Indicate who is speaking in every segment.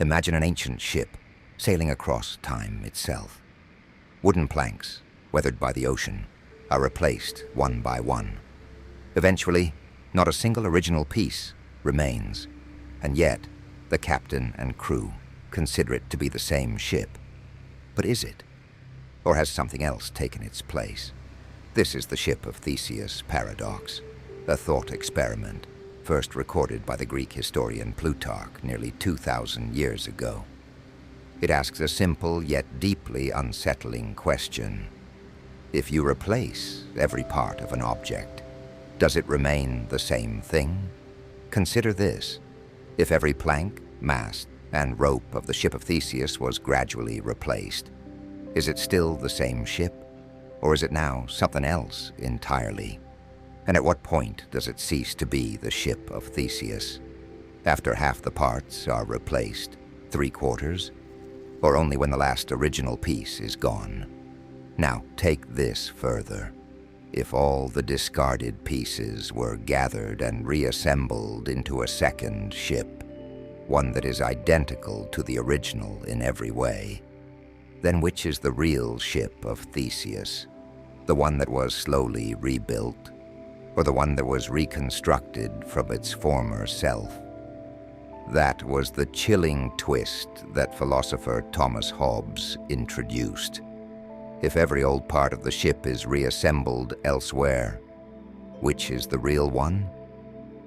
Speaker 1: Imagine an ancient ship sailing across time itself. Wooden planks, weathered by the ocean, are replaced one by one. Eventually, not a single original piece remains, and yet the captain and crew consider it to be the same ship. But is it? Or has something else taken its place? This is the ship of Theseus Paradox, a thought experiment first recorded by the Greek historian Plutarch nearly 2,000 years ago. It asks a simple yet deeply unsettling question. If you replace every part of an object, does it remain the same thing? Consider this. If every plank, mast, and rope of the ship of Theseus was gradually replaced, is it still the same ship, or is it now something else entirely? And at what point does it cease to be the ship of Theseus? After half the parts are replaced, 3/4, or only when the last original piece is gone? Now, take this further. If all the discarded pieces were gathered and reassembled into a second ship, one that is identical to the original in every way, then which is the real ship of Theseus? The one that was slowly rebuilt, or the one that was reconstructed from its former self? That was the chilling twist that philosopher Thomas Hobbes introduced. If every old part of the ship is reassembled elsewhere, which is the real one?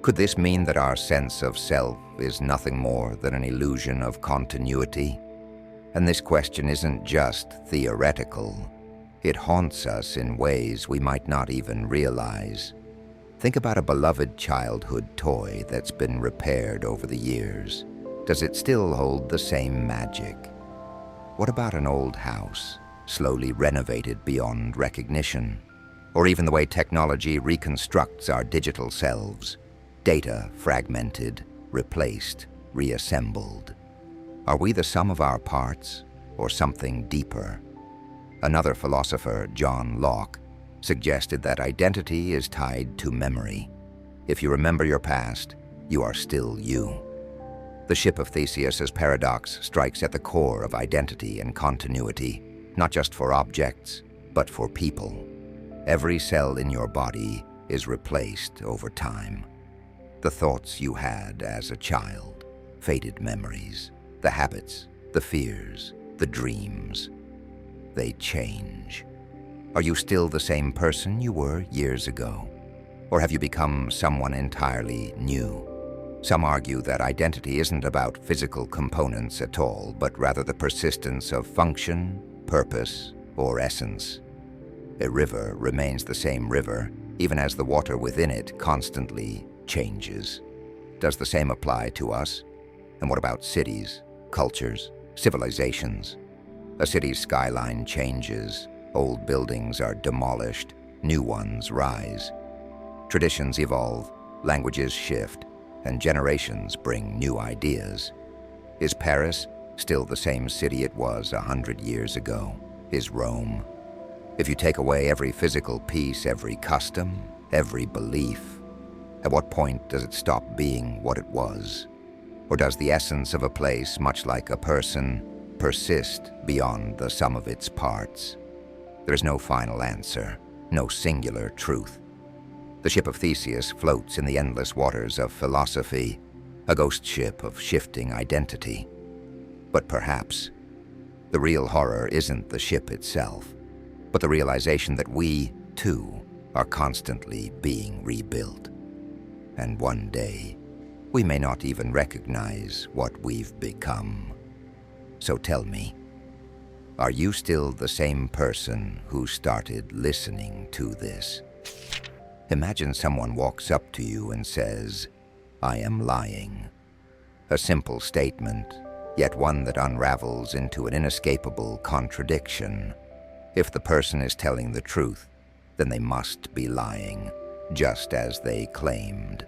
Speaker 1: Could this mean that our sense of self is nothing more than an illusion of continuity? And this question isn't just theoretical. It haunts us in ways we might not even realize. Think about a beloved childhood toy that's been repaired over the years. Does it still hold the same magic? What about an old house, slowly renovated beyond recognition? Or even the way technology reconstructs our digital selves, data fragmented, replaced, reassembled. Are we the sum of our parts, or something deeper? Another philosopher, John Locke, suggested that identity is tied to memory. If you remember your past, you are still you. The ship of Theseus's paradox strikes at the core of identity and continuity, not just for objects, but for people. Every cell in your body is replaced over time. The thoughts you had as a child, faded memories, the habits, the fears, the dreams, they change. Are you still the same person you were years ago? Or have you become someone entirely new? Some argue that identity isn't about physical components at all, but rather the persistence of function, purpose, or essence. A river remains the same river, even as the water within it constantly changes. Does the same apply to us? And what about cities, cultures, civilizations? A city's skyline changes. Old buildings are demolished, new ones rise. Traditions evolve, languages shift, and generations bring new ideas. Is Paris still the same city it was 100 years ago? Is Rome? If you take away every physical piece, every custom, every belief, at what point does it stop being what it was? Or does the essence of a place, much like a person, persist beyond the sum of its parts? There is no final answer, no singular truth. The ship of Theseus floats in the endless waters of philosophy, a ghost ship of shifting identity. But perhaps the real horror isn't the ship itself, but the realization that we, too, are constantly being rebuilt. And one day, we may not even recognize what we've become. So tell me, are you still the same person who started listening to this? Imagine someone walks up to you and says, "I am lying." A simple statement, yet one that unravels into an inescapable contradiction. If the person is telling the truth, then they must be lying, just as they claimed.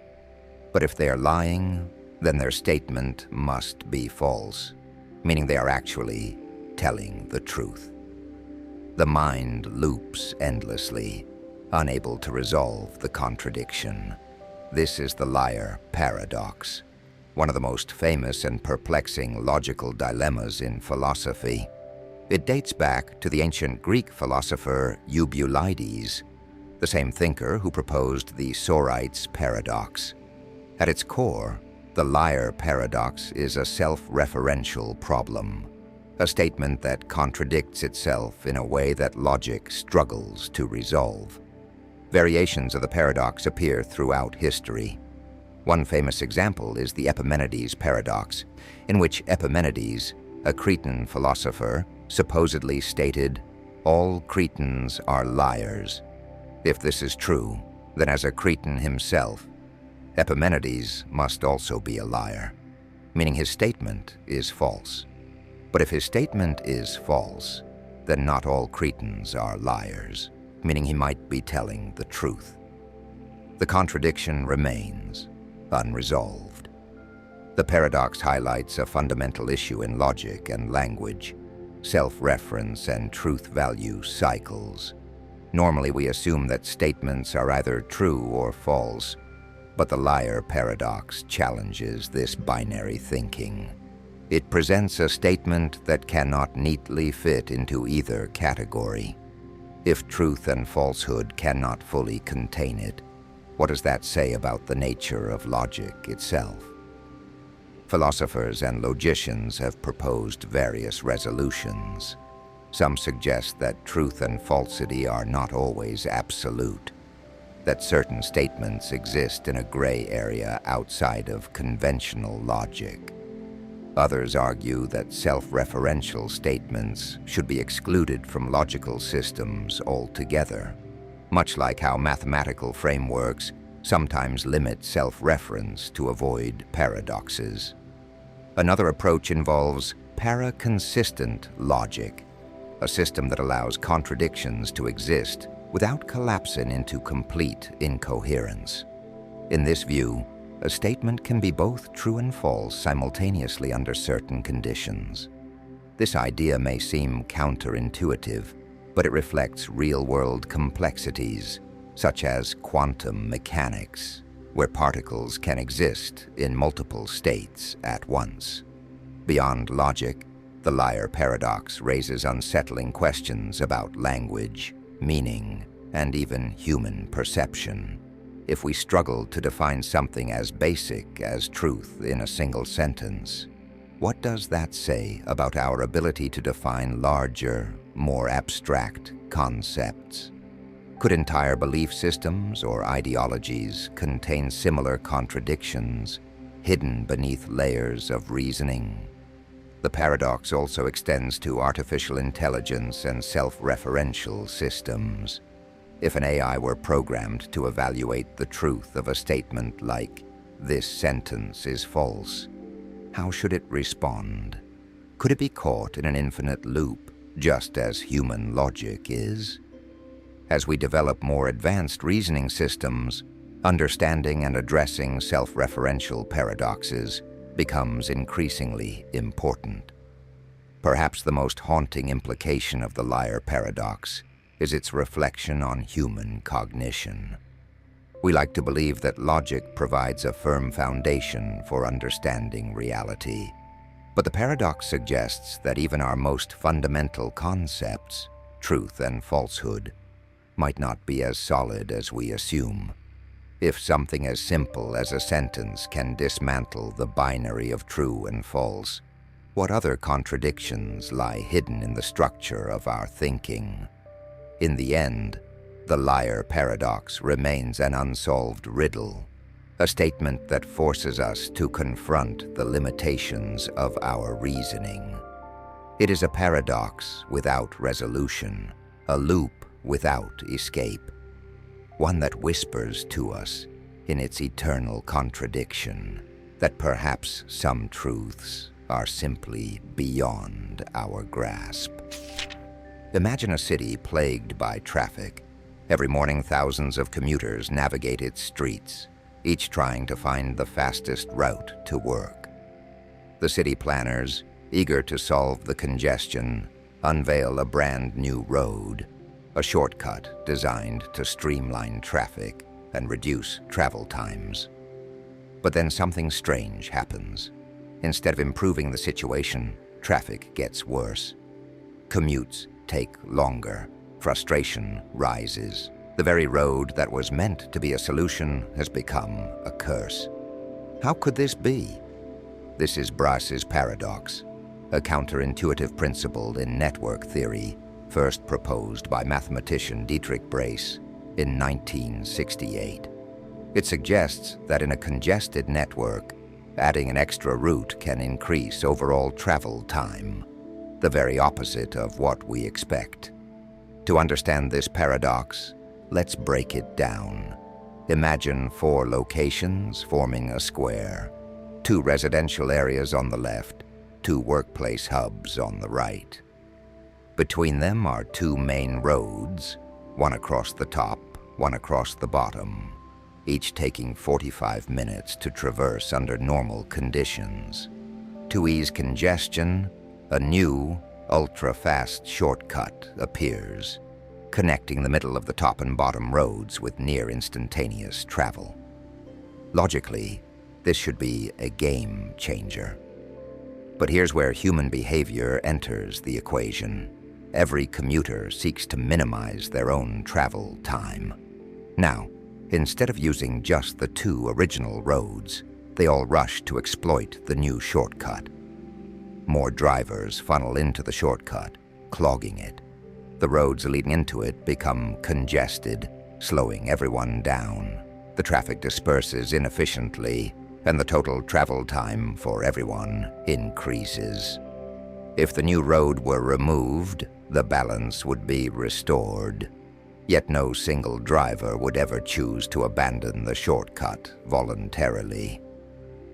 Speaker 1: But if they are lying, then their statement must be false, meaning they are actually telling the truth. The mind loops endlessly, unable to resolve the contradiction. This is the liar paradox. one of the most famous and perplexing logical dilemmas in philosophy. It dates back to the ancient Greek philosopher Eubulides, the same thinker who proposed the Sorites Paradox. At its core, the liar paradox is a self-referential problem, a statement that contradicts itself in a way that logic struggles to resolve. Variations of the paradox appear throughout history. One famous example is the Epimenides paradox, in which Epimenides, a Cretan philosopher, supposedly stated, "All Cretans are liars." If this is true, then as a Cretan himself, Epimenides must also be a liar, meaning his statement is false. But if his statement is false, then not all Cretans are liars, meaning he might be telling the truth. The contradiction remains unresolved. The paradox highlights a fundamental issue in logic and language: self-reference and truth-value cycles. Normally we assume that statements are either true or false, but the liar paradox challenges this binary thinking. It presents a statement that cannot neatly fit into either category. If truth and falsehood cannot fully contain it, what does that say about the nature of logic itself? Philosophers and logicians have proposed various resolutions. Some suggest that truth and falsity are not always absolute, that certain statements exist in a gray area outside of conventional logic. Others argue that self-referential statements should be excluded from logical systems altogether, much like how mathematical frameworks sometimes limit self-reference to avoid paradoxes. Another approach involves para-consistent logic, a system that allows contradictions to exist without collapsing into complete incoherence. In this view, a statement can be both true and false simultaneously under certain conditions. This idea may seem counterintuitive, but it reflects real-world complexities, such as quantum mechanics, where particles can exist in multiple states at once. Beyond logic, the liar paradox raises unsettling questions about language, meaning, and even human perception. If we struggle to define something as basic as truth in a single sentence, what does that say about our ability to define larger, more abstract concepts? Could entire belief systems or ideologies contain similar contradictions, hidden beneath layers of reasoning? The paradox also extends to artificial intelligence and self-referential systems. If an AI were programmed to evaluate the truth of a statement like, "This sentence is false," how should it respond? Could it be caught in an infinite loop, just as human logic is? As we develop more advanced reasoning systems, understanding and addressing self-referential paradoxes becomes increasingly important. Perhaps the most haunting implication of the liar paradox is its reflection on human cognition. We like to believe that logic provides a firm foundation for understanding reality, but the paradox suggests that even our most fundamental concepts, truth and falsehood, might not be as solid as we assume. If something as simple as a sentence can dismantle the binary of true and false, what other contradictions lie hidden in the structure of our thinking? In the end, the liar paradox remains an unsolved riddle, a statement that forces us to confront the limitations of our reasoning. It is a paradox without resolution, a loop without escape, one that whispers to us in its eternal contradiction that perhaps some truths are simply beyond our grasp. Imagine a city plagued by traffic. Every morning, thousands of commuters navigate its streets, each trying to find the fastest route to work. The city planners, eager to solve the congestion, unveil a brand new road, a shortcut designed to streamline traffic and reduce travel times. But then something strange happens. Instead of improving the situation, traffic gets worse. Commutes take longer. Frustration rises. The very road that was meant to be a solution has become a curse. How could this be? This is Braess Paradox, a counterintuitive principle in network theory, first proposed by mathematician Dietrich Braess in 1968. It suggests that in a congested network, adding an extra route can increase overall travel time, the very opposite of what we expect. To understand this paradox, let's break it down. Imagine 4 locations forming a square, 2 residential areas on the left, 2 workplace hubs on the right. Between them are 2 main roads, one across the top, one across the bottom, each taking 45 minutes to traverse under normal conditions. To ease congestion, a new, ultra-fast shortcut appears, connecting the middle of the top and bottom roads with near-instantaneous travel. Logically, this should be a game changer. But here's where human behavior enters the equation. Every commuter seeks to minimize their own travel time. Now, instead of using just the 2 original roads, they all rush to exploit the new shortcut. More drivers funnel into the shortcut, clogging it. The roads leading into it become congested, slowing everyone down. The traffic disperses inefficiently, and the total travel time for everyone increases. If the new road were removed, the balance would be restored. Yet no single driver would ever choose to abandon the shortcut voluntarily.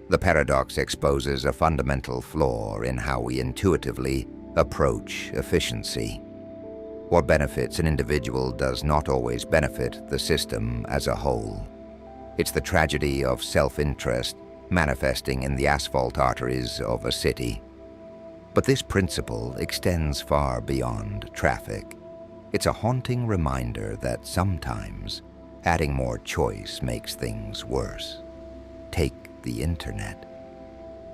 Speaker 1: The paradox exposes a fundamental flaw in how we intuitively approach efficiency. What benefits an individual does not always benefit the system as a whole. It's the tragedy of self-interest manifesting in the asphalt arteries of a city. But this principle extends far beyond traffic. It's a haunting reminder that sometimes adding more choice makes things worse. Take the internet.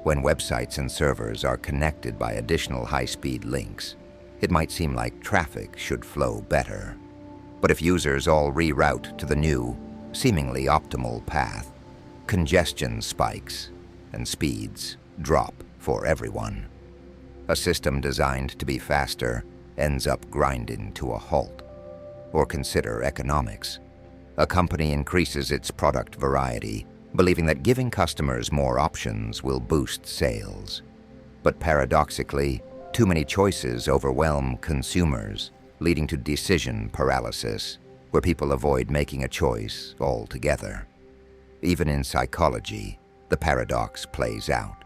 Speaker 1: When websites and servers are connected by additional high-speed links, it might seem like traffic should flow better. But if users all reroute to the new, seemingly optimal path, congestion spikes and speeds drop for everyone. A system designed to be faster ends up grinding to a halt. Or consider economics. A company increases its product variety, believing that giving customers more options will boost sales. But paradoxically, too many choices overwhelm consumers, leading to decision paralysis, where people avoid making a choice altogether. Even in psychology, the paradox plays out.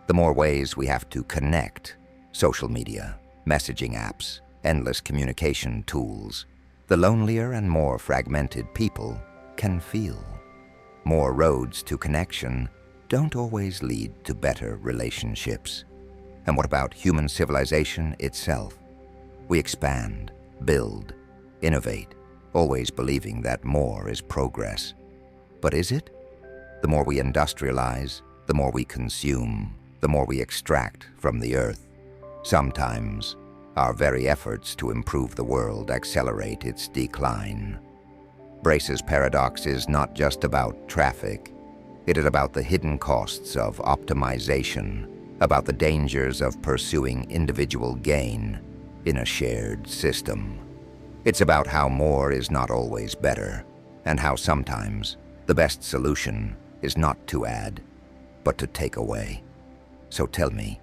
Speaker 1: The more ways we have to connect, social media, messaging apps, endless communication tools, the lonelier and more fragmented people can feel. More roads to connection don't always lead to better relationships. And what about human civilization itself? We expand, build, innovate, always believing that more is progress. But is it? The more we industrialize, the more we consume, the more we extract from the earth. Sometimes, our very efforts to improve the world accelerate its decline. Braess Paradox is not just about traffic. It is about the hidden costs of optimization, about the dangers of pursuing individual gain in a shared system. It's about how more is not always better, and how sometimes the best solution is not to add, but to take away. So tell me,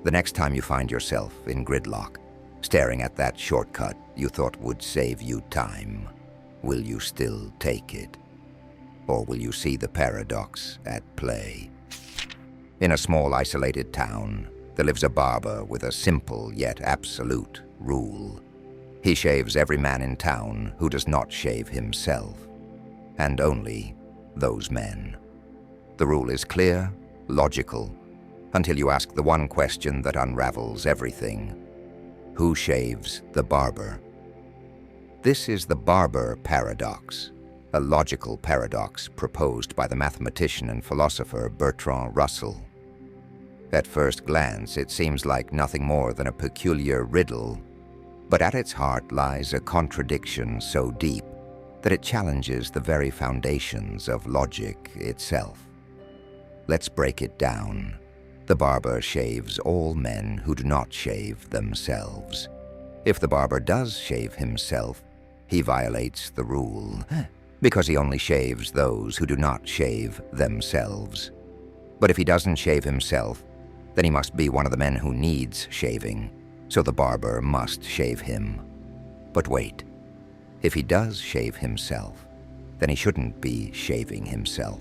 Speaker 1: the next time you find yourself in gridlock, staring at that shortcut you thought would save you time, will you still take it? Or will you see the paradox at play? In a small isolated town, there lives a barber with a simple yet absolute rule. He shaves every man in town who does not shave himself, and only those men. The rule is clear, logical, until you ask the one question that unravels everything. Who shaves the barber? This is the Barber Paradox, a logical paradox proposed by the mathematician and philosopher Bertrand Russell. At first glance, it seems like nothing more than a peculiar riddle, but at its heart lies a contradiction so deep that it challenges the very foundations of logic itself. Let's break it down. The barber shaves all men who do not shave themselves. If the barber does shave himself, he violates the rule, because he only shaves those who do not shave themselves. But if he doesn't shave himself, then he must be one of the men who needs shaving, so the barber must shave him. But wait, if he does shave himself, then he shouldn't be shaving himself.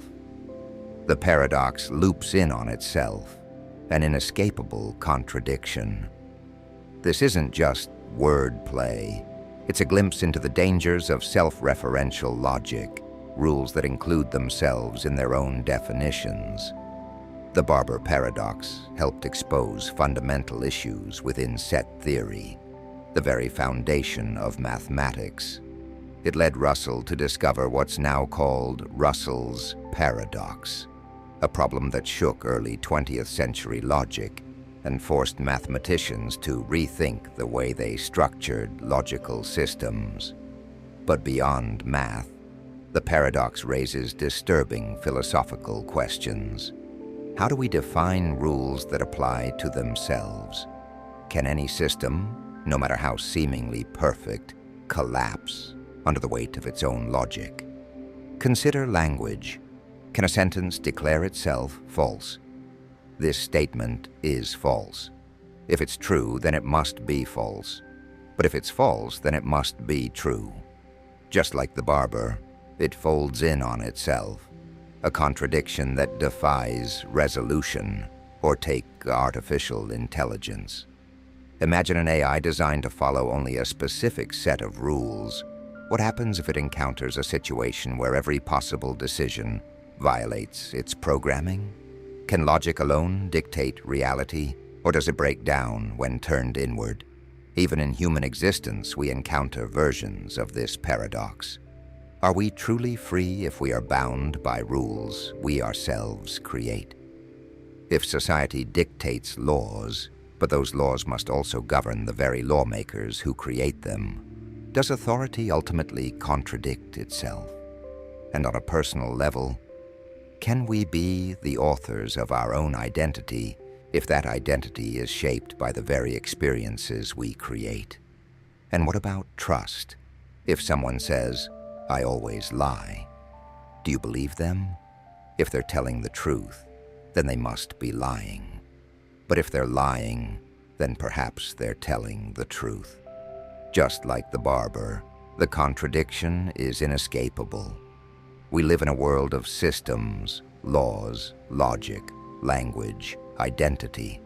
Speaker 1: The paradox loops in on itself, an inescapable contradiction. This isn't just wordplay. It's a glimpse into the dangers of self-referential logic, rules that include themselves in their own definitions. The Barber Paradox helped expose fundamental issues within set theory, the very foundation of mathematics. It led Russell to discover what's now called Russell's Paradox, a problem that shook early 20th century logic and forced mathematicians to rethink the way they structured logical systems. But beyond math, the paradox raises disturbing philosophical questions. How do we define rules that apply to themselves? Can any system, no matter how seemingly perfect, collapse under the weight of its own logic? Consider language. Can a sentence declare itself false? This statement is false. If it's true, then it must be false. But if it's false, then it must be true. Just like the barber, it folds in on itself, a contradiction that defies resolution, or take artificial intelligence. Imagine an AI designed to follow only a specific set of rules. What happens if it encounters a situation where every possible decision violates its programming? Can logic alone dictate reality, or does it break down when turned inward? Even in human existence, we encounter versions of this paradox. Are we truly free if we are bound by rules we ourselves create? If society dictates laws, but those laws must also govern the very lawmakers who create them, does authority ultimately contradict itself? And on a personal level, can we be the authors of our own identity if that identity is shaped by the very experiences we create? And what about trust? If someone says, "I always lie," do you believe them? If they're telling the truth, then they must be lying. But if they're lying, then perhaps they're telling the truth. Just like the barber, the contradiction is inescapable. We live in a world of systems, laws, logic, language, identity.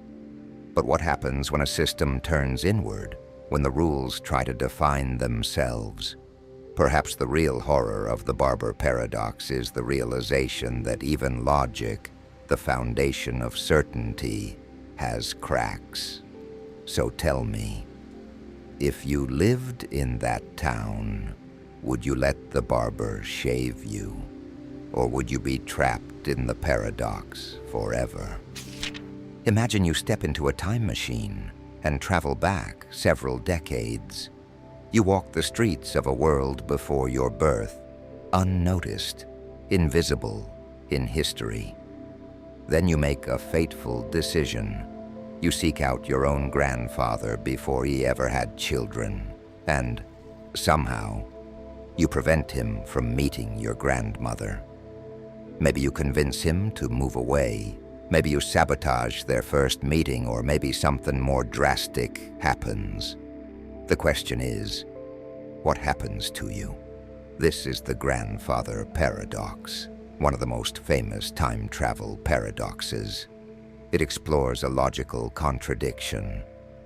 Speaker 1: But what happens when a system turns inward, when the rules try to define themselves? Perhaps the real horror of the Barber Paradox is the realization that even logic, the foundation of certainty, has cracks. So tell me, if you lived in that town, would you let the barber shave you? Or would you be trapped in the paradox forever? Imagine you step into a time machine and travel back several decades. You walk the streets of a world before your birth, unnoticed, invisible in history. Then you make a fateful decision. You seek out your own grandfather before he ever had children, and somehow you prevent him from meeting your grandmother. Maybe you convince him to move away. Maybe you sabotage their first meeting, or maybe something more drastic happens. The question is, what happens to you? This is the Grandfather Paradox, one of the most famous time travel paradoxes. It explores a logical contradiction.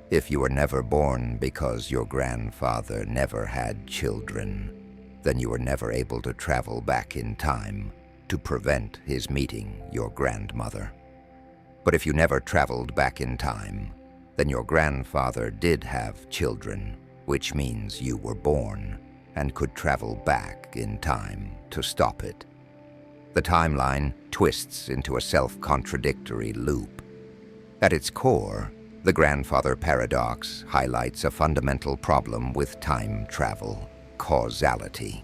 Speaker 1: If you were never born because your grandfather never had children, then you were never able to travel back in time to prevent his meeting your grandmother. But if you never traveled back in time, then your grandfather did have children, which means you were born. and could travel back in time to stop it. The timeline twists into a self-contradictory loop. At its core, the Grandfather Paradox highlights a fundamental problem with time travel: causality.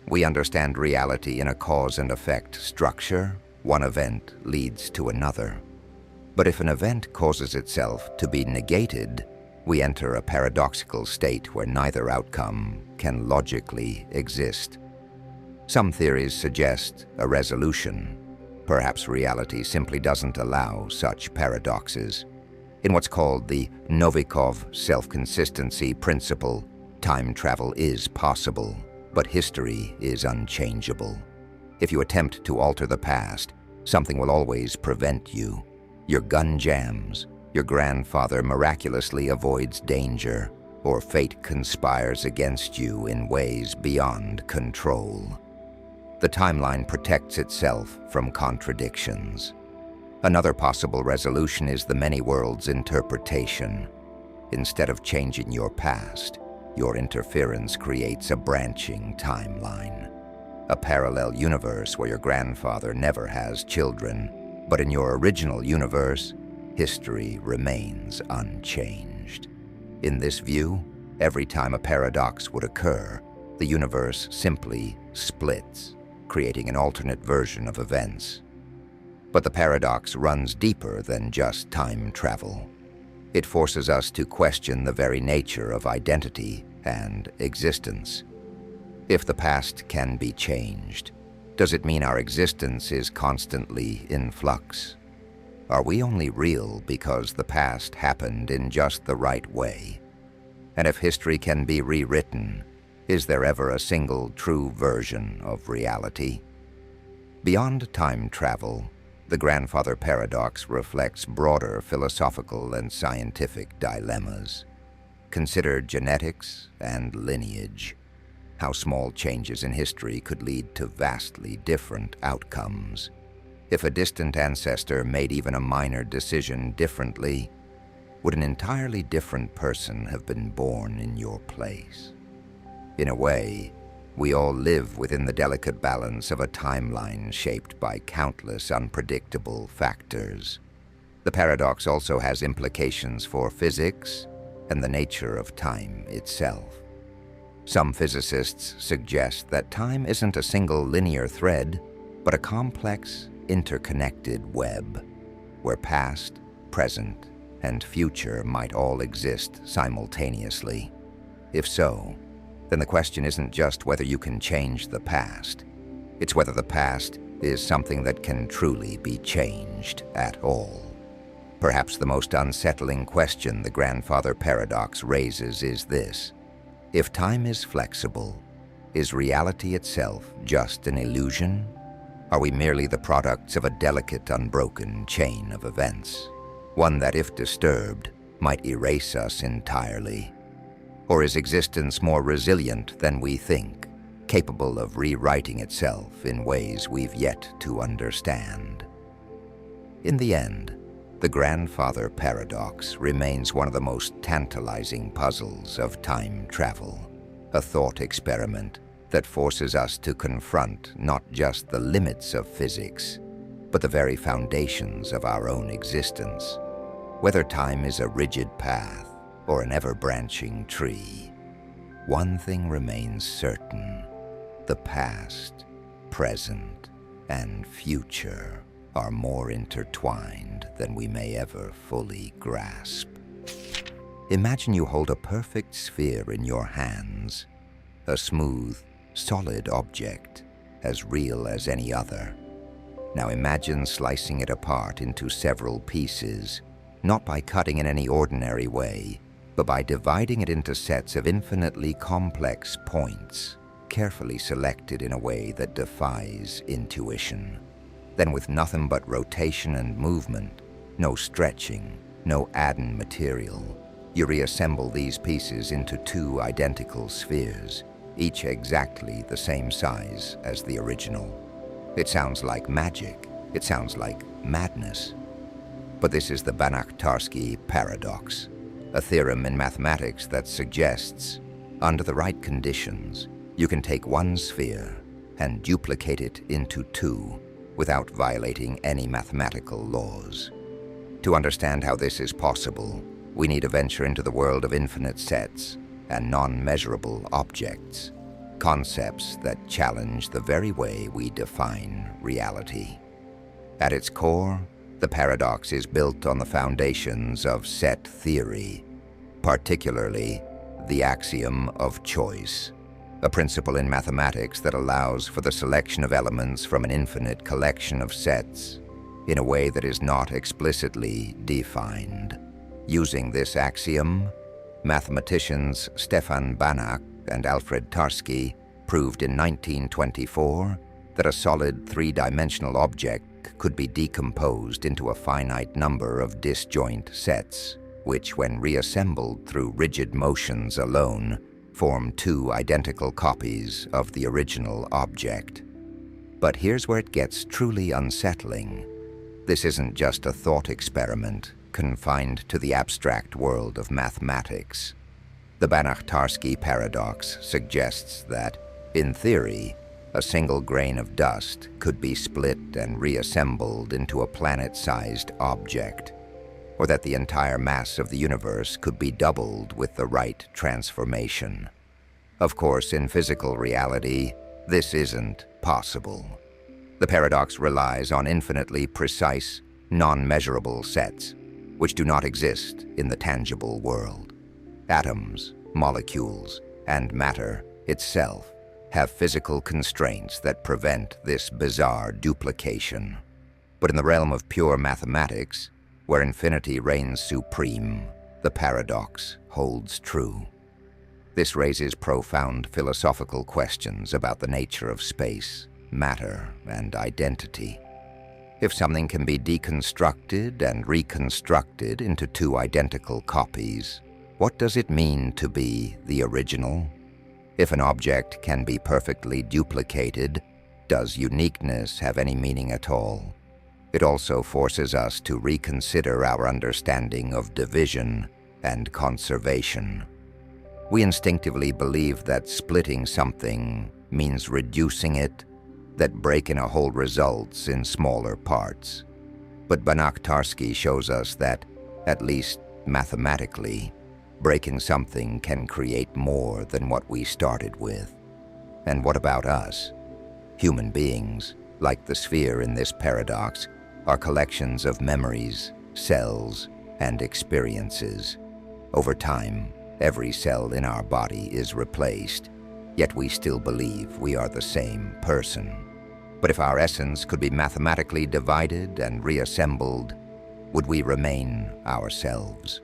Speaker 1: We understand reality in a cause and effect structure. One event leads to another. But if an event causes itself to be negated, we enter a paradoxical state where neither outcome can logically exist. Some theories suggest a resolution. Perhaps reality simply doesn't allow such paradoxes. In what's called the Novikov self-consistency principle, time travel is possible, but history is unchangeable. If you attempt to alter the past, something will always prevent you. Your gun jams, your grandfather miraculously avoids danger, or fate conspires against you in ways beyond control. The timeline protects itself from contradictions. Another possible resolution is the many worlds interpretation. Instead of changing your past, your interference creates a branching timeline. A parallel universe where your grandfather never has children, but in your original universe, history remains unchanged. In this view, every time a paradox would occur, the universe simply splits, creating an alternate version of events. But the paradox runs deeper than just time travel. It forces us to question the very nature of identity and existence. If the past can be changed, does it mean our existence is constantly in flux? Are we only real because the past happened in just the right way? And if history can be rewritten, is there ever a single true version of reality? Beyond time travel, the Grandfather Paradox reflects broader philosophical and scientific dilemmas. Consider genetics and lineage, how small changes in history could lead to vastly different outcomes. If a distant ancestor made even a minor decision differently, would an entirely different person have been born in your place? In a way, we all live within the delicate balance of a timeline shaped by countless unpredictable factors. The paradox also has implications for physics and the nature of time itself. Some physicists suggest that time isn't a single linear thread, but a complex, interconnected web, where past, present, and future might all exist simultaneously. If so, then the question isn't just whether you can change the past. It's whether the past is something that can truly be changed at all. Perhaps the most unsettling question the Grandfather Paradox raises is this: if time is flexible, is reality itself just an illusion? Are we merely the products of a delicate, unbroken chain of events? One that, if disturbed, might erase us entirely? Or is existence more resilient than we think, capable of rewriting itself in ways we've yet to understand? In the end, the Grandfather Paradox remains one of the most tantalizing puzzles of time travel, a thought experiment that forces us to confront not just the limits of physics, but the very foundations of our own existence. Whether time is a rigid path or an ever-branching tree, one thing remains certain: the past, present, and future are more intertwined than we may ever fully grasp. Imagine you hold a perfect sphere in your hands, a smooth, solid object, as real as any other. Now imagine slicing it apart into several pieces, not by cutting in any ordinary way, but by dividing it into sets of infinitely complex points, carefully selected in a way that defies intuition. Then, with nothing but rotation and movement, no stretching, no adding material, you reassemble these pieces into two identical spheres, each exactly the same size as the original. It sounds like magic. It sounds like madness. But this is the Banach-Tarski paradox, a theorem in mathematics that suggests Under the right conditions, you can take one sphere and duplicate it into two without violating any mathematical laws. To understand how this is possible, we need to venture into the world of infinite sets and non-measurable objects, concepts that challenge the very way we define reality. At its core, the paradox is built on the foundations of set theory, particularly the axiom of choice, a principle in mathematics that allows for the selection of elements from an infinite collection of sets in a way that is not explicitly defined. Using this axiom, mathematicians Stefan Banach and Alfred Tarski proved in 1924 that a solid three-dimensional object could be decomposed into a finite number of disjoint sets, which, when reassembled through rigid motions alone, form two identical copies of the original object. But here's where it gets truly unsettling. This isn't just a thought experiment confined to the abstract world of mathematics. The Banach-Tarski paradox suggests that, in theory, a single grain of dust could be split and reassembled into a planet-sized object, or that the entire mass of the universe could be doubled with the right transformation. Of course, in physical reality, this isn't possible. The paradox relies on infinitely precise, non-measurable sets, which do not exist in the tangible world. Atoms, molecules, and matter itself have physical constraints that prevent this bizarre duplication. But in the realm of pure mathematics, where infinity reigns supreme, the paradox holds true. This raises profound philosophical questions about the nature of space, matter, and identity. If something can be deconstructed and reconstructed into two identical copies, what does it mean to be the original? If an object can be perfectly duplicated, does uniqueness have any meaning at all? It also forces us to reconsider our understanding of division and conservation. We instinctively believe that splitting something means reducing it, that breaking a whole results in smaller parts. But Banach-Tarski shows us that, at least mathematically, breaking something can create more than what we started with. And what about us? Human beings, like the sphere in this paradox, are collections of memories, cells, and experiences. Over time, every cell in our body is replaced, yet we still believe we are the same person. But if our essence could be mathematically divided and reassembled, would we remain ourselves?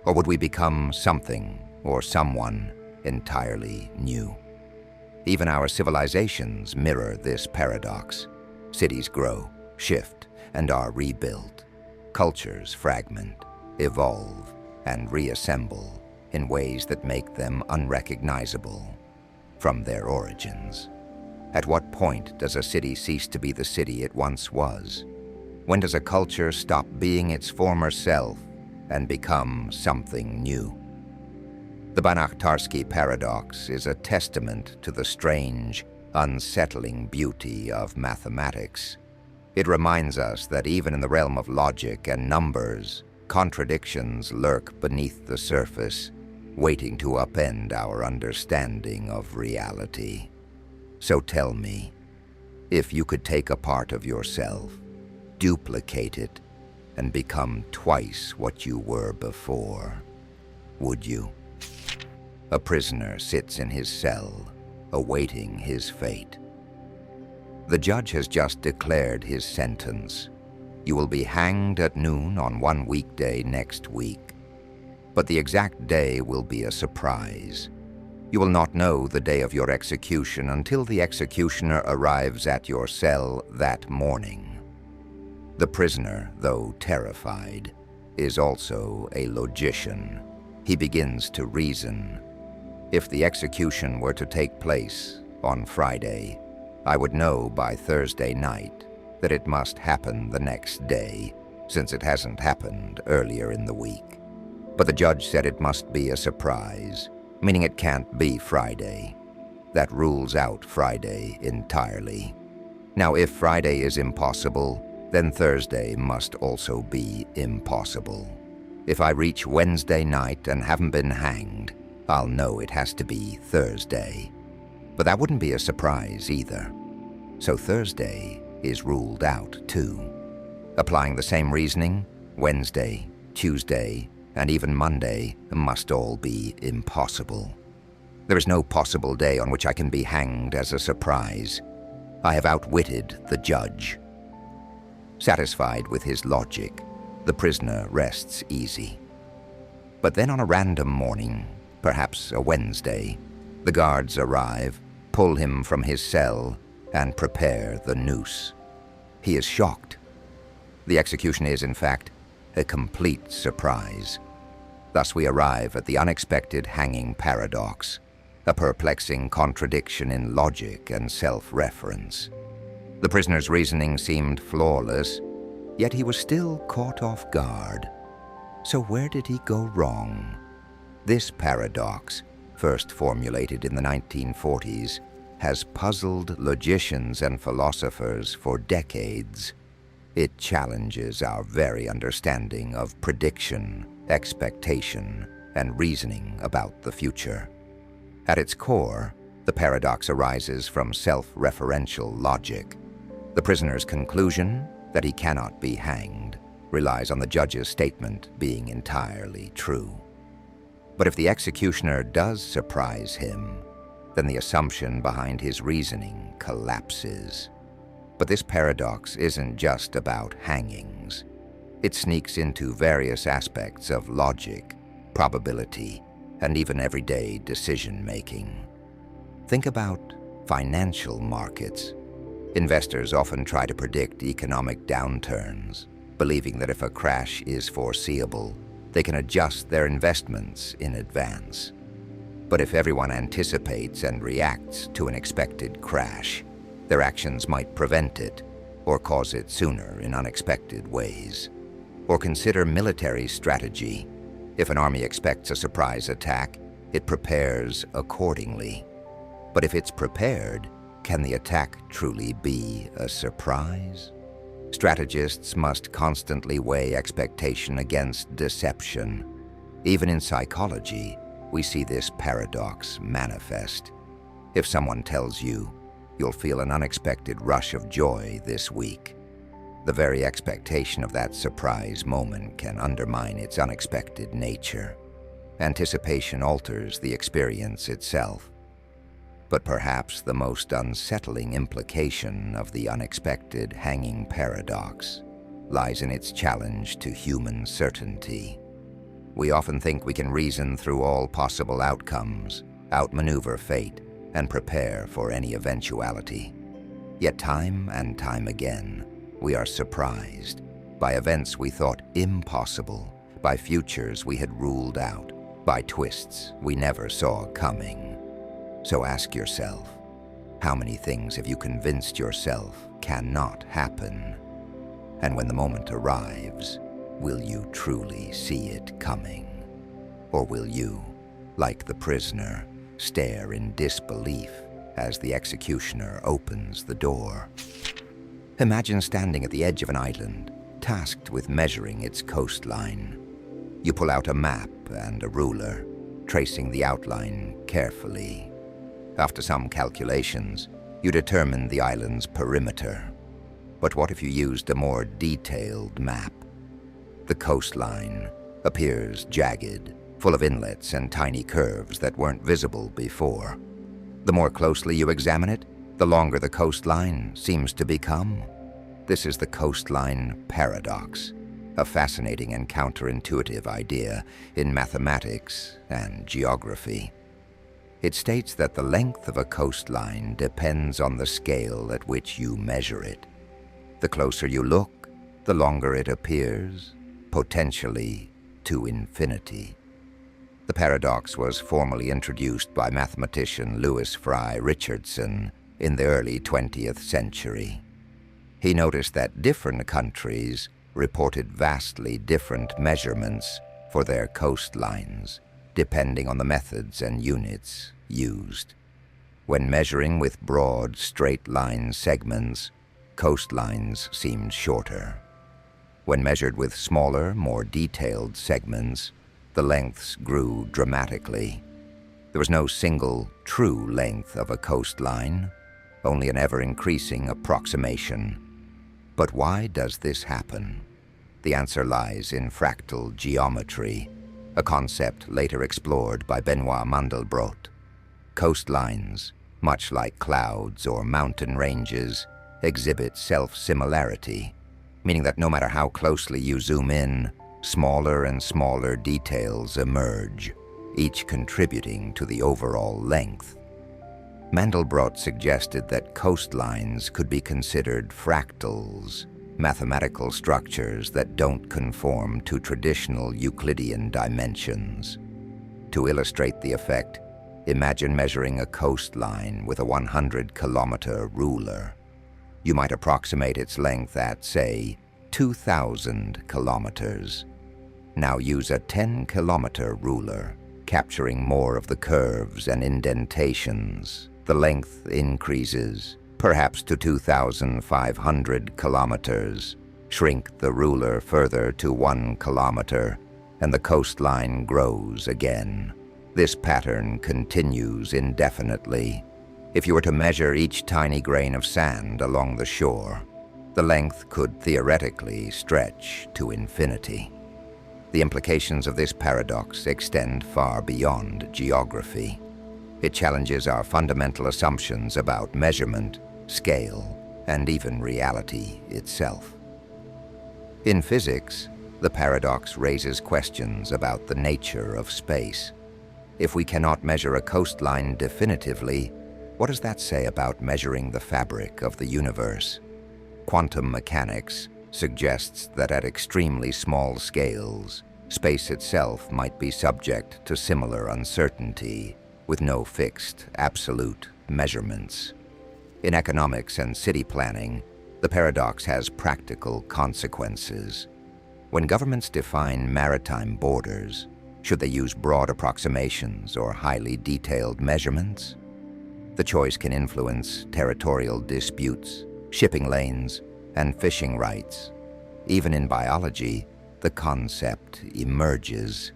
Speaker 1: Or would we become something or someone entirely new? Even our civilizations mirror this paradox. Cities grow, shift, and are rebuilt. Cultures fragment, evolve, and reassemble in ways that make them unrecognizable from their origins. At what point does a city cease to be the city it once was? When does a culture stop being its former self and become something new? The Banach-Tarski paradox is a testament to the strange, unsettling beauty of mathematics. It reminds us that even in the realm of logic and numbers, contradictions lurk beneath the surface, waiting to upend our understanding of reality. So tell me, if you could take a part of yourself, duplicate it, and become twice what you were before, would you? A prisoner sits in his cell, awaiting his fate. The judge has just declared his sentence. You will be hanged at noon on one weekday next week. But the exact day will be a surprise. You will not know the day of your execution until the executioner arrives at your cell that morning. The prisoner, though terrified, is also a logician. He begins to reason. If the execution were to take place on Friday, I would know by Thursday night that it must happen the next day, since it hasn't happened earlier in the week. But the judge said it must be a surprise, meaning it can't be Friday. That rules out Friday entirely. Now, if Friday is impossible, then Thursday must also be impossible. If I reach Wednesday night and haven't been hanged, I'll know it has to be Thursday. But that wouldn't be a surprise either. So Thursday is ruled out too. Applying the same reasoning, Wednesday, Tuesday, and even Monday must all be impossible. There is no possible day on which I can be hanged as a surprise. I have outwitted the judge. Satisfied with his logic, the prisoner rests easy. But then on a random morning, perhaps a Wednesday, the guards arrive, pull him from his cell, and prepare the noose. He is shocked. The execution is, in fact, a complete surprise. Thus we arrive at the unexpected hanging paradox, a perplexing contradiction in logic and self-reference. The prisoner's reasoning seemed flawless, yet he was still caught off guard. So where did he go wrong? This paradox, first formulated in the 1940s, has puzzled logicians and philosophers for decades. It challenges our very understanding of prediction, expectation, and reasoning about the future. At its core, the paradox arises from self-referential logic. The prisoner's conclusion that he cannot be hanged relies on the judge's statement being entirely true. But if the executioner does surprise him, then the assumption behind his reasoning collapses. But this paradox isn't just about hangings. It sneaks into various aspects of logic, probability, and even everyday decision-making. Think about financial markets. Investors often try to predict economic downturns, believing that if a crash is foreseeable, they can adjust their investments in advance. But if everyone anticipates and reacts to an expected crash, their actions might prevent it or cause it sooner in unexpected ways. Or consider military strategy. If an army expects a surprise attack, it prepares accordingly. But if it's prepared, can the attack truly be a surprise? Strategists must constantly weigh expectation against deception. Even in psychology, we see this paradox manifest. If someone tells you, you'll feel an unexpected rush of joy this week, the very expectation of that surprise moment can undermine its unexpected nature. Anticipation alters the experience itself. But perhaps the most unsettling implication of the unexpected hanging paradox lies in its challenge to human certainty. We often think we can reason through all possible outcomes, outmaneuver fate, and prepare for any eventuality. Yet time and time again, we are surprised by events we thought impossible, by futures we had ruled out, by twists we never saw coming. So ask yourself, how many things have you convinced yourself cannot happen? And when the moment arrives, will you truly see it coming? Or will you, like the prisoner, stare in disbelief as the executioner opens the door? Imagine standing at the edge of an island, tasked with measuring its coastline. You pull out a map and a ruler, tracing the outline carefully. After some calculations, you determine the island's perimeter. But what if you used a more detailed map? The coastline appears jagged, full of inlets and tiny curves that weren't visible before. The more closely you examine it, the longer the coastline seems to become. This is the Coastline Paradox, a fascinating and counterintuitive idea in mathematics and geography. It states that the length of a coastline depends on the scale at which you measure it. The closer you look, the longer it appears, potentially to infinity. The paradox was formally introduced by mathematician Lewis Fry Richardson in the early 20th century. He noticed that different countries reported vastly different measurements for their coastlines, depending on the methods and units used. When measuring with broad, straight-line segments, coastlines seemed shorter. When measured with smaller, more detailed segments, the lengths grew dramatically. There was no single, true length of a coastline, only an ever-increasing approximation. But why does this happen? The answer lies in fractal geometry, a concept later explored by Benoit Mandelbrot. Coastlines, much like clouds or mountain ranges, exhibit self-similarity, meaning that no matter how closely you zoom in, smaller and smaller details emerge, each contributing to the overall length. Mandelbrot suggested that coastlines could be considered fractals, mathematical structures that don't conform to traditional Euclidean dimensions. To illustrate the effect, imagine measuring a coastline with a 100-kilometer ruler. You might approximate its length at, say, 2,000 kilometers. Now use a 10-kilometer ruler, capturing more of the curves and indentations. The length increases, perhaps to 2,500 kilometers. Shrink the ruler further to 1 kilometer, and the coastline grows again. This pattern continues indefinitely. If you were to measure each tiny grain of sand along the shore, the length could theoretically stretch to infinity. The implications of this paradox extend far beyond geography. It challenges our fundamental assumptions about measurement, scale, and even reality itself. In physics, the paradox raises questions about the nature of space. If we cannot measure a coastline definitively, what does that say about measuring the fabric of the universe? Quantum mechanics suggests that at extremely small scales, space itself might be subject to similar uncertainty, with no fixed, absolute measurements. In economics and city planning, the paradox has practical consequences. When governments define maritime borders, should they use broad approximations or highly detailed measurements? The choice can influence territorial disputes, shipping lanes, and fishing rights. Even in biology, the concept emerges.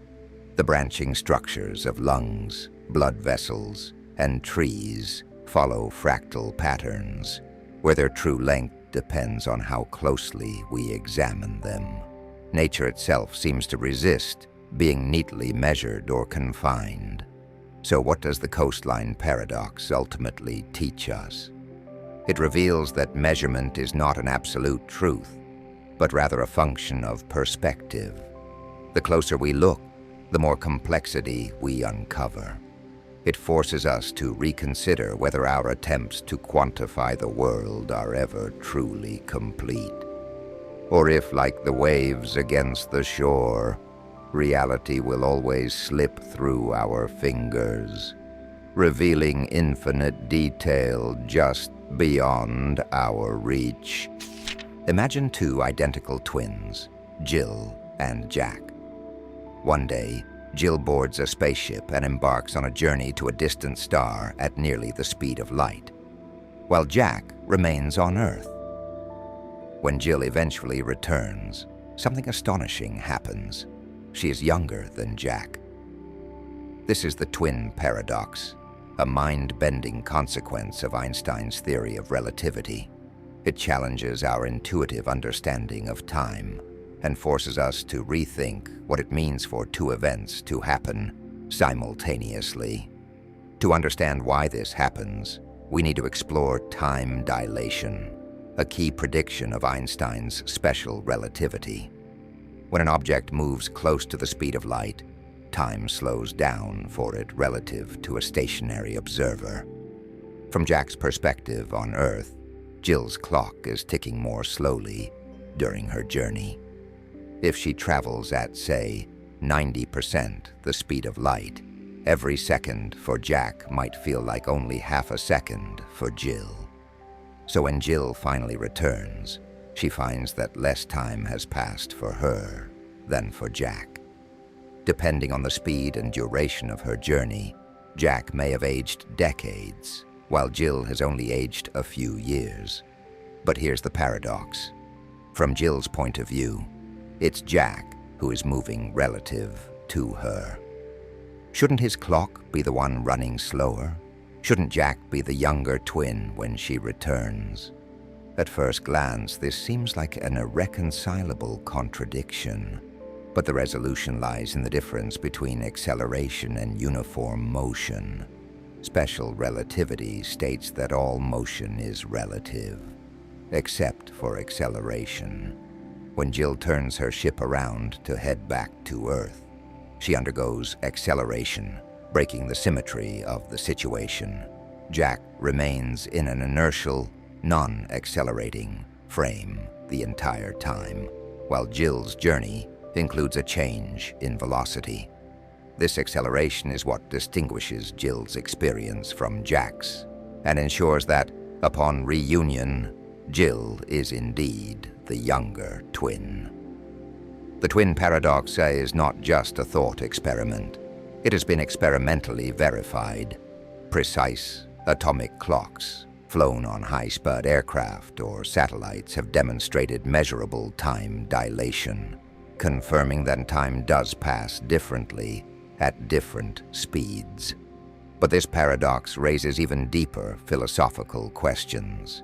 Speaker 1: The branching structures of lungs, blood vessels, and trees follow fractal patterns, where their true length depends on how closely we examine them. Nature itself seems to resist being neatly measured or confined. So what does the Coastline Paradox ultimately teach us? It reveals that measurement is not an absolute truth, but rather a function of perspective. The closer we look, the more complexity we uncover. It forces us to reconsider whether our attempts to quantify the world are ever truly complete, or if, like the waves against the shore, reality will always slip through our fingers, revealing infinite detail just beyond our reach. Imagine two identical twins, Jill and Jack. One day, Jill boards a spaceship and embarks on a journey to a distant star at nearly the speed of light, while Jack remains on Earth. When Jill eventually returns, something astonishing happens. She is younger than Jack. This is the twin paradox, a mind-bending consequence of Einstein's theory of relativity. It challenges our intuitive understanding of time and forces us to rethink what it means for two events to happen simultaneously. To understand why this happens, we need to explore time dilation, a key prediction of Einstein's special relativity. When an object moves close to the speed of light, time slows down for it relative to a stationary observer. From Jack's perspective on Earth, Jill's clock is ticking more slowly during her journey. If she travels at, say, 90% the speed of light, every second for Jack might feel like only half a second for Jill. So when Jill finally returns, she finds that less time has passed for her than for Jack. Depending on the speed and duration of her journey, Jack may have aged decades, while Jill has only aged a few years. But here's the paradox. From Jill's point of view, it's Jack who is moving relative to her. Shouldn't his clock be the one running slower? Shouldn't Jack be the younger twin when she returns? At first glance, this seems like an irreconcilable contradiction, but the resolution lies in the difference between acceleration and uniform motion. Special relativity states that all motion is relative, except for acceleration. When Jill turns her ship around to head back to Earth, she undergoes acceleration, breaking the symmetry of the situation. Jack remains in an inertial, non-accelerating frame the entire time, while Jill's journey includes a change in velocity. This acceleration is what distinguishes Jill's experience from Jack's, and ensures that, upon reunion, Jill is indeed the younger twin. The twin paradox is not just a thought experiment. It has been experimentally verified. Precise atomic clocks, flown on high-sped aircraft or satellites, have demonstrated measurable time dilation, confirming that time does pass differently at different speeds. But this paradox raises even deeper philosophical questions.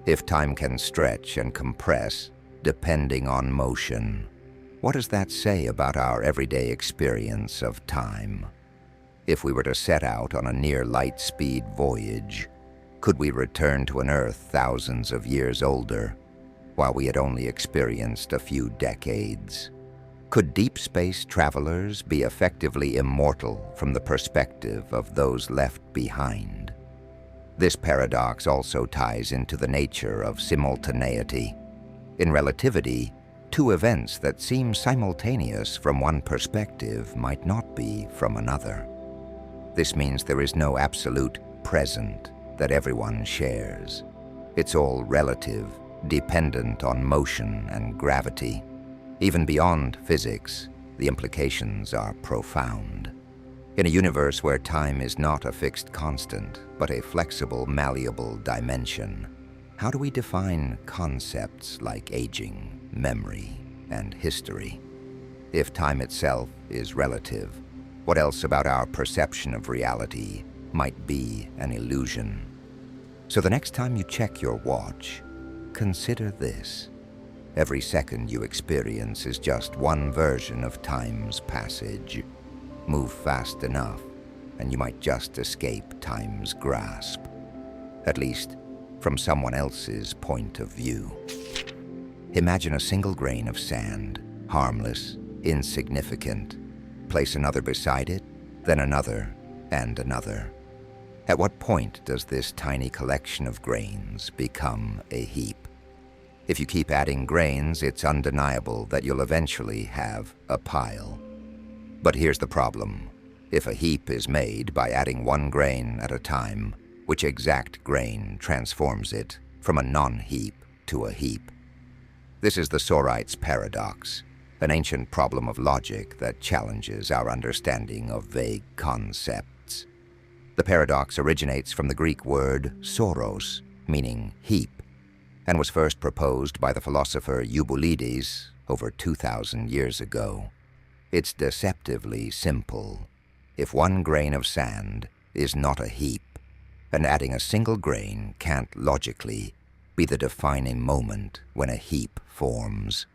Speaker 1: If time can stretch and compress depending on motion, what does that say about our everyday experience of time? If we were to set out on a near-light-speed voyage, could we return to an Earth thousands of years older, while we had only experienced a few decades? Could deep space travelers be effectively immortal from the perspective of those left behind? This paradox also ties into the nature of simultaneity. In relativity, two events that seem simultaneous from one perspective might not be from another. This means there is no absolute present that everyone shares. It's all relative, dependent on motion and gravity. Even beyond physics, the implications are profound. In a universe where time is not a fixed constant, but a flexible, malleable dimension, how do we define concepts like aging, memory, and history? If time itself is relative, what else about our perception of reality might be an illusion? So the next time you check your watch, consider this. Every second you experience is just one version of time's passage. Move fast enough, and you might just escape time's grasp, at least from someone else's point of view. Imagine a single grain of sand, harmless, insignificant. Place another beside it, then another, and another. At what point does this tiny collection of grains become a heap? If you keep adding grains, it's undeniable that you'll eventually have a pile. But here's the problem. If a heap is made by adding one grain at a time, which exact grain transforms it from a non-heap to a heap? This is the Sorites Paradox, an ancient problem of logic that challenges our understanding of vague concepts. The paradox originates from the Greek word soros, meaning heap, and was first proposed by the philosopher Eubulides over 2,000 years ago. It's deceptively simple. If one grain of sand is not a heap, and adding a single grain can't logically be the defining moment when a heap forms,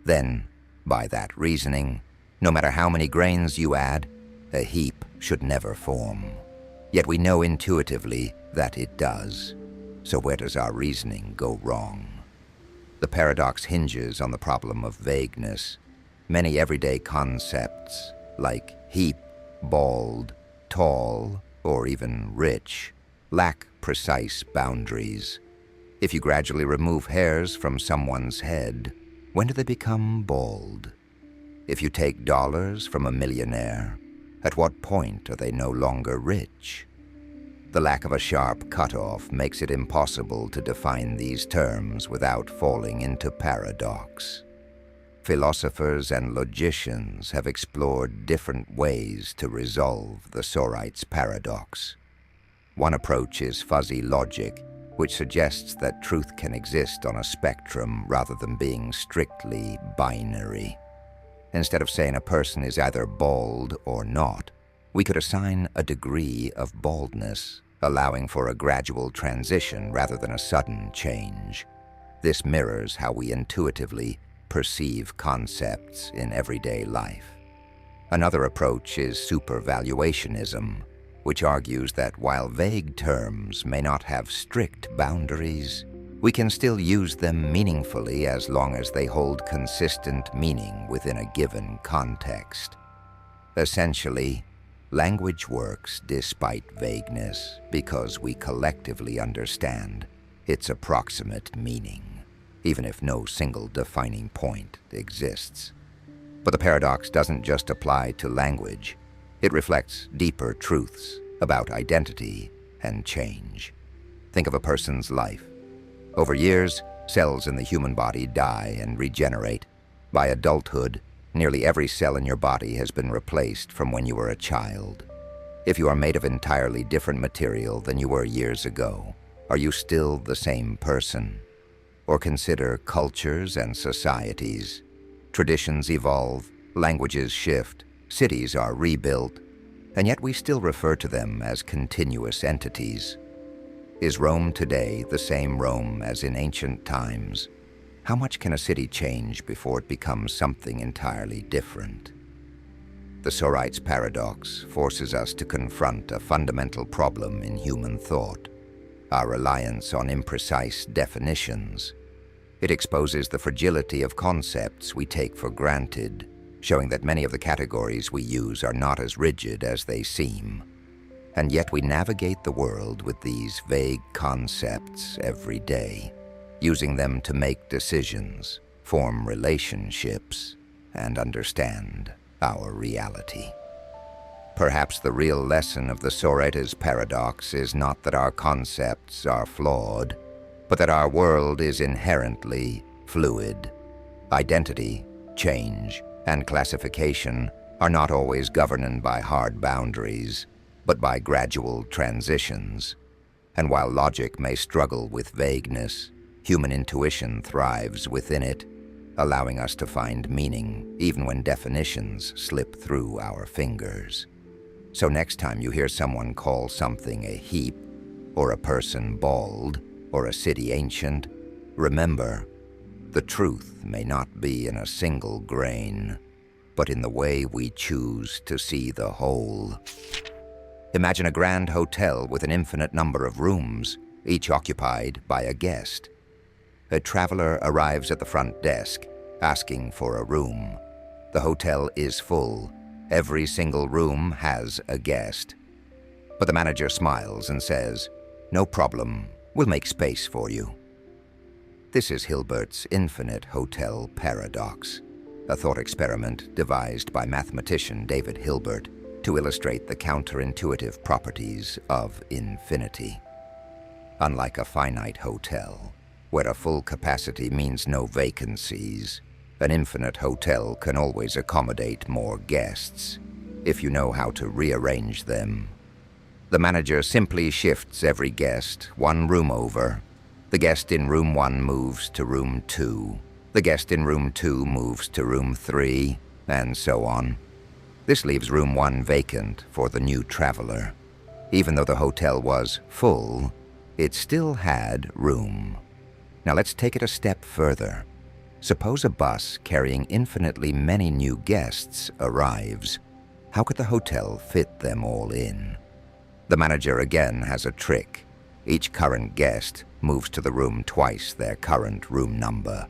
Speaker 1: then, by that reasoning, no matter how many grains you add, a heap should never form. Yet we know intuitively that it does. So where does our reasoning go wrong? The paradox hinges on the problem of vagueness. Many everyday concepts, like heap, bald, tall, or even rich, lack precise boundaries. If you gradually remove hairs from someone's head, when do they become bald? If you take dollars from a millionaire, at what point are they no longer rich? The lack of a sharp cutoff makes it impossible to define these terms without falling into paradox. Philosophers and logicians have explored different ways to resolve the Sorites Paradox. One approach is fuzzy logic, which suggests that truth can exist on a spectrum rather than being strictly binary. Instead of saying a person is either bald or not, we could assign a degree of baldness, allowing for a gradual transition rather than a sudden change. This mirrors how we intuitively perceive concepts in everyday life. Another approach is supervaluationism, which argues that while vague terms may not have strict boundaries, we can still use them meaningfully as long as they hold consistent meaning within a given context. Essentially, language works despite vagueness because we collectively understand its approximate meaning, even if no single defining point exists. But the paradox doesn't just apply to language. It reflects deeper truths about identity and change. Think of a person's life. Over years, cells in the human body die and regenerate. By adulthood, nearly every cell in your body has been replaced from when you were a child. If you are made of entirely different material than you were years ago, are you still the same person? Or consider cultures and societies. Traditions evolve, languages shift, cities are rebuilt, and yet we still refer to them as continuous entities. Is Rome today the same Rome as in ancient times? How much can a city change before it becomes something entirely different? The Sorites Paradox forces us to confront a fundamental problem in human thought: our reliance on imprecise definitions. It exposes the fragility of concepts we take for granted, showing that many of the categories we use are not as rigid as they seem. And yet we navigate the world with these vague concepts every day, using them to make decisions, form relationships, and understand our reality. Perhaps the real lesson of the Sorites Paradox is not that our concepts are flawed, but that our world is inherently fluid. Identity, change, and classification are not always governed by hard boundaries, but by gradual transitions. And while logic may struggle with vagueness, human intuition thrives within it, allowing us to find meaning even when definitions slip through our fingers. So next time you hear someone call something a heap, or a person bald, or a city ancient, remember, the truth may not be in a single grain, but in the way we choose to see the whole. Imagine a grand hotel with an infinite number of rooms, each occupied by a guest. A traveler arrives at the front desk, asking for a room. The hotel is full. Every single room has a guest. But the manager smiles and says, "No problem, we'll make space for you." This is Hilbert's infinite hotel paradox, a thought experiment devised by mathematician David Hilbert to illustrate the counterintuitive properties of infinity. Unlike a finite hotel, where a full capacity means no vacancies, an infinite hotel can always accommodate more guests, if you know how to rearrange them. The manager simply shifts every guest one room over. The guest in room 1 moves to room 2. The guest in room 2 moves to room 3, and so on. This leaves room 1 vacant for the new traveler. Even though the hotel was full, it still had room. Now let's take it a step further. Suppose a bus carrying infinitely many new guests arrives. How could the hotel fit them all in? The manager again has a trick. Each current guest moves to the room twice their current room number.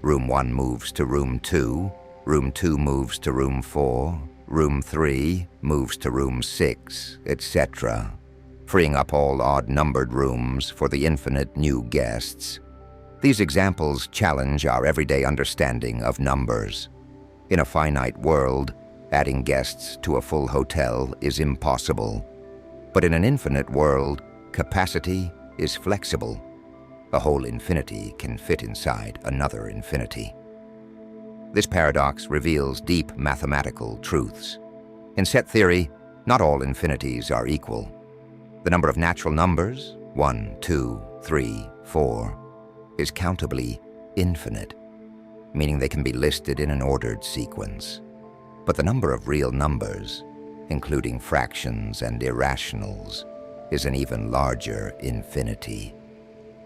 Speaker 1: Room 1 moves to room 2, room 2 moves to room 4, room 3 moves to room 6, etc., freeing up all odd-numbered rooms for the infinite new guests. These examples challenge our everyday understanding of numbers. In a finite world, adding guests to a full hotel is impossible. But in an infinite world, capacity is flexible. A whole infinity can fit inside another infinity. This paradox reveals deep mathematical truths. In set theory, not all infinities are equal. The number of natural numbers, 1, 2, 3, 4, is countably infinite, meaning they can be listed in an ordered sequence. But the number of real numbers, including fractions and irrationals, is an even larger infinity,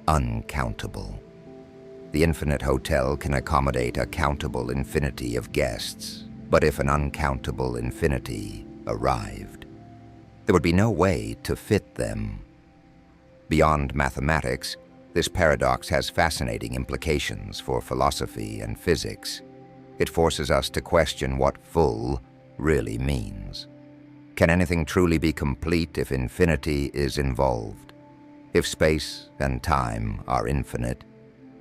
Speaker 1: uncountable. The infinite hotel can accommodate a countable infinity of guests, but if an uncountable infinity arrived, there would be no way to fit them. Beyond mathematics, this paradox has fascinating implications for philosophy and physics. It forces us to question what full really means. Can anything truly be complete if infinity is involved? If space and time are infinite,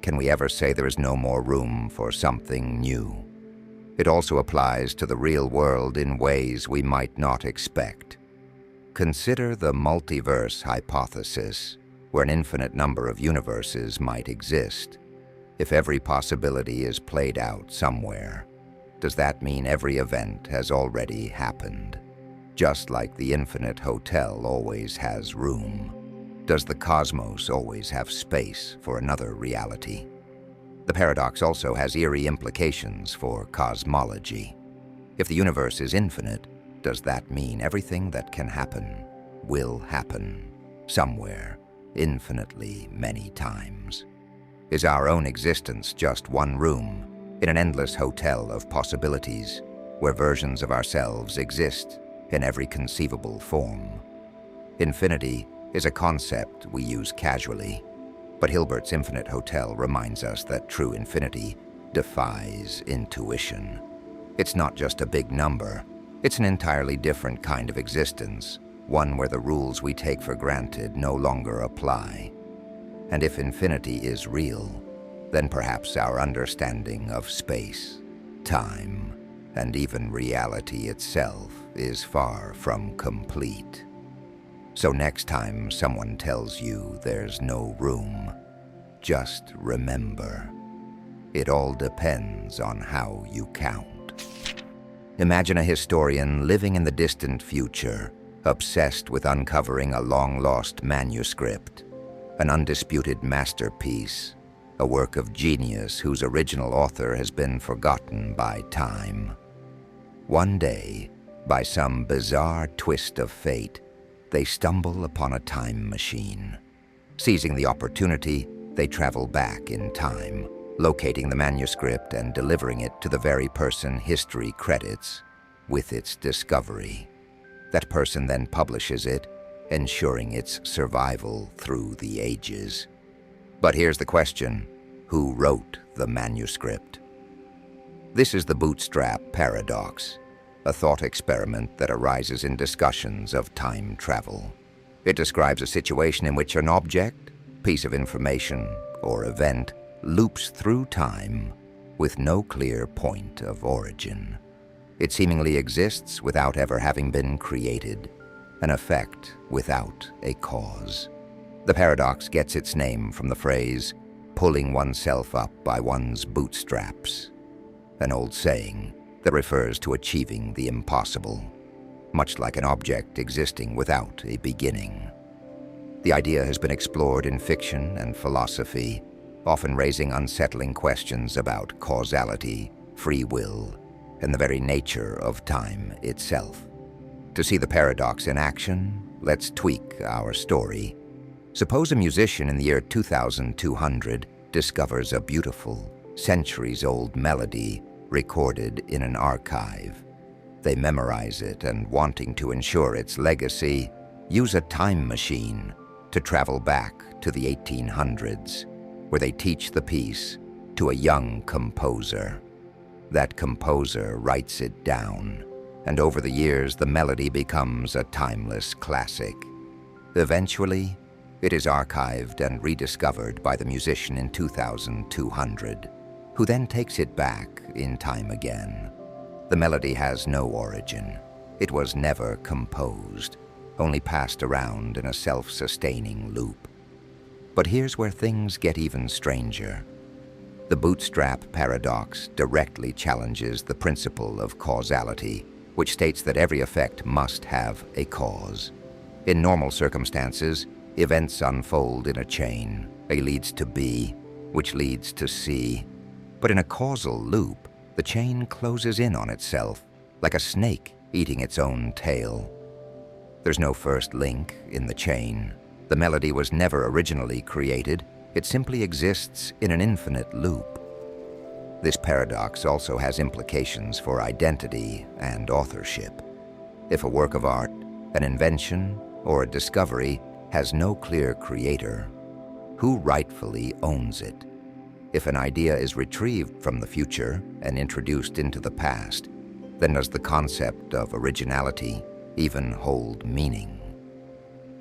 Speaker 1: can we ever say there is no more room for something new? It also applies to the real world in ways we might not expect. Consider the multiverse hypothesis, where an infinite number of universes might exist. If every possibility is played out somewhere, does that mean every event has already happened? Just like the infinite hotel always has room, does the cosmos always have space for another reality? The paradox also has eerie implications for cosmology. If the universe is infinite, does that mean everything that can happen will happen somewhere, infinitely many times? Is our own existence just one room in an endless hotel of possibilities where versions of ourselves exist in every conceivable form? Infinity is a concept we use casually, but Hilbert's Infinite Hotel reminds us that true infinity defies intuition. It's not just a big number, it's an entirely different kind of existence, one where the rules we take for granted no longer apply. And if infinity is real, then perhaps our understanding of space, time, and even reality itself is far from complete. So next time someone tells you there's no room, just remember, it all depends on how you count. Imagine a historian living in the distant future, obsessed with uncovering a long-lost manuscript, an undisputed masterpiece, a work of genius whose original author has been forgotten by time. One day, by some bizarre twist of fate, they stumble upon a time machine. Seizing the opportunity, they travel back in time, locating the manuscript and delivering it to the very person history credits with its discovery. That person then publishes it, ensuring its survival through the ages. But here's the question: who wrote the manuscript? This is the Bootstrap Paradox, a thought experiment that arises in discussions of time travel. It describes a situation in which an object, piece of information, or event loops through time with no clear point of origin. It seemingly exists without ever having been created, an effect without a cause. The paradox gets its name from the phrase, pulling oneself up by one's bootstraps, an old saying that refers to achieving the impossible, much like an object existing without a beginning. The idea has been explored in fiction and philosophy, often raising unsettling questions about causality, free will, and the very nature of time itself. To see the paradox in action, let's tweak our story. Suppose a musician in the year 2200 discovers a beautiful, centuries-old melody recorded in an archive. They memorize it and, wanting to ensure its legacy, use a time machine to travel back to the 1800s, where they teach the piece to a young composer. That composer writes it down, and over the years the melody becomes a timeless classic. Eventually, it is archived and rediscovered by the musician in 2200, who then takes it back in time again. The melody has no origin. It was never composed, only passed around in a self-sustaining loop. But here's where things get even stranger. The Bootstrap Paradox directly challenges the principle of causality, which states that every effect must have a cause. In normal circumstances, events unfold in a chain. A leads to B, which leads to C. But in a causal loop, the chain closes in on itself, like a snake eating its own tail. There's no first link in the chain. The melody was never originally created. It simply exists in an infinite loop. This paradox also has implications for identity and authorship. If a work of art, an invention, or a discovery has no clear creator, who rightfully owns it? If an idea is retrieved from the future and introduced into the past, then does the concept of originality even hold meaning?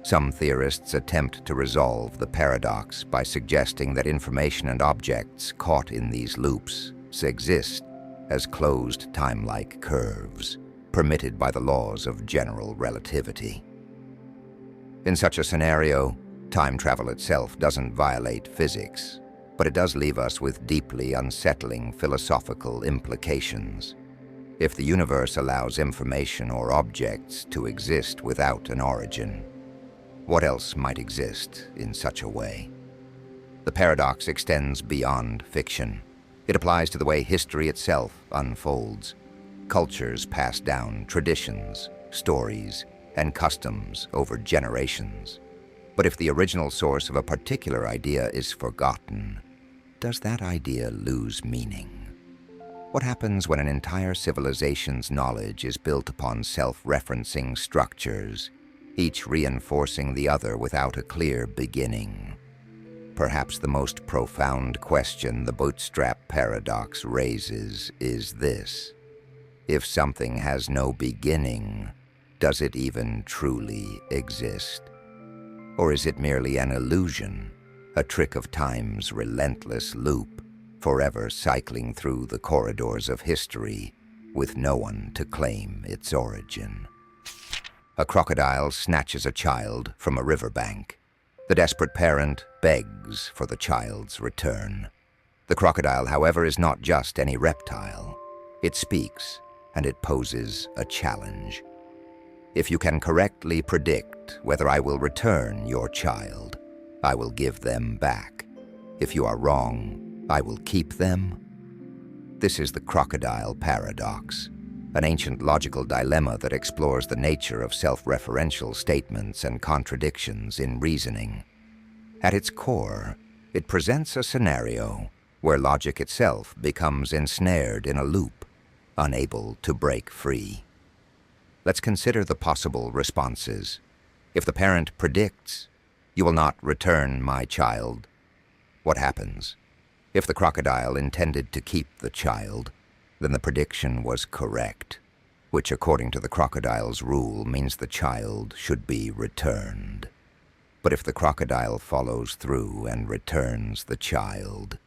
Speaker 1: Some theorists attempt to resolve the paradox by suggesting that information and objects caught in these loops exist as closed time-like curves, permitted by the laws of general relativity. In such a scenario, time travel itself doesn't violate physics, but it does leave us with deeply unsettling philosophical implications. If the universe allows information or objects to exist without an origin, what else might exist in such a way? The paradox extends beyond fiction. It applies to the way history itself unfolds. Cultures pass down traditions, stories, and customs over generations. But if the original source of a particular idea is forgotten, does that idea lose meaning? What happens when an entire civilization's knowledge is built upon self-referencing structures, each reinforcing the other without a clear beginning? Perhaps the most profound question the Bootstrap Paradox raises is this: if something has no beginning, does it even truly exist? Or is it merely an illusion, a trick of time's relentless loop, forever cycling through the corridors of history with no one to claim its origin? A crocodile snatches a child from a riverbank. The desperate parent begs for the child's return. The crocodile, however, is not just any reptile. It speaks, and it poses a challenge. If you can correctly predict whether I will return your child, I will give them back. If you are wrong, I will keep them. This is the Crocodile Paradox, an ancient logical dilemma that explores the nature of self-referential statements and contradictions in reasoning. At its core, it presents a scenario where logic itself becomes ensnared in a loop, unable to break free. Let's consider the possible responses. If the parent predicts, "You will not return my child," what happens? If the crocodile intended to keep the child, then the prediction was correct, which according to the crocodile's rule means the child should be returned. But if the crocodile follows through and returns the child,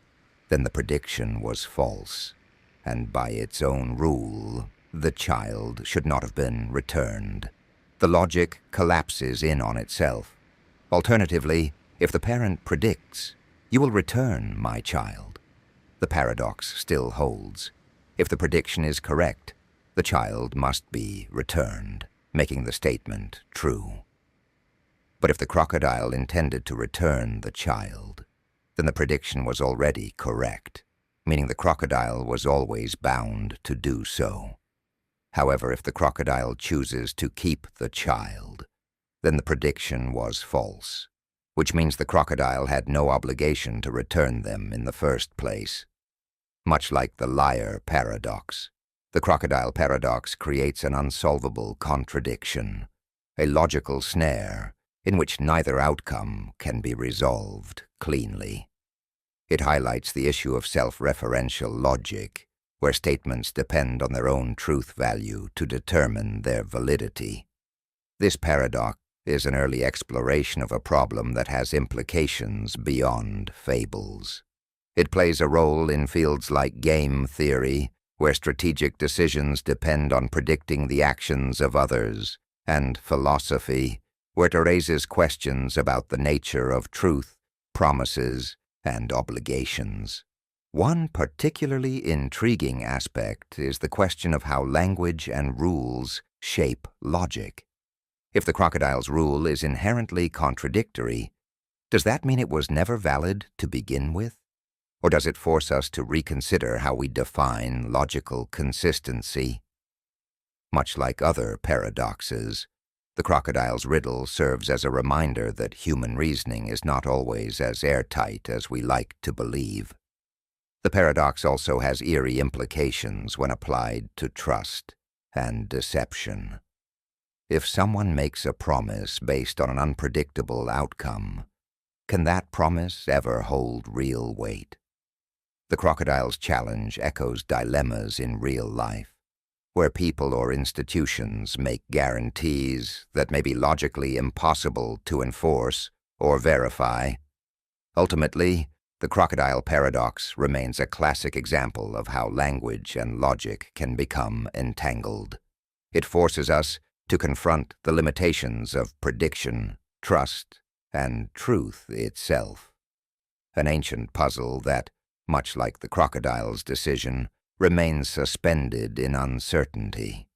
Speaker 1: then the prediction was false, and by its own rule, the child should not have been returned. The logic collapses in on itself. Alternatively, if the parent predicts, "You will return my child," the paradox still holds. If the prediction is correct, the child must be returned, making the statement true. But if the crocodile intended to return the child, then the prediction was already correct, meaning the crocodile was always bound to do so. However, if the crocodile chooses to keep the child, then the prediction was false, which means the crocodile had no obligation to return them in the first place. Much like the liar paradox, the Crocodile Paradox creates an unsolvable contradiction, a logical snare in which neither outcome can be resolved cleanly. It highlights the issue of self-referential logic, where statements depend on their own truth value to determine their validity. This paradox is an early exploration of a problem that has implications beyond fables. It plays a role in fields like game theory, where strategic decisions depend on predicting the actions of others, and philosophy, where it raises questions about the nature of truth, promises, and obligations. One particularly intriguing aspect is the question of how language and rules shape logic. If the crocodile's rule is inherently contradictory, does that mean it was never valid to begin with? Or does it force us to reconsider how we define logical consistency? Much like other paradoxes, the crocodile's riddle serves as a reminder that human reasoning is not always as airtight as we like to believe. The paradox also has eerie implications when applied to trust and deception. If someone makes a promise based on an unpredictable outcome, can that promise ever hold real weight? The crocodile's challenge echoes dilemmas in real life, where people or institutions make guarantees that may be logically impossible to enforce or verify. Ultimately, the Crocodile Paradox remains a classic example of how language and logic can become entangled. It forces us to confront the limitations of prediction, trust, and truth itself. An ancient puzzle that, much like the crocodile's decision, remains suspended in uncertainty.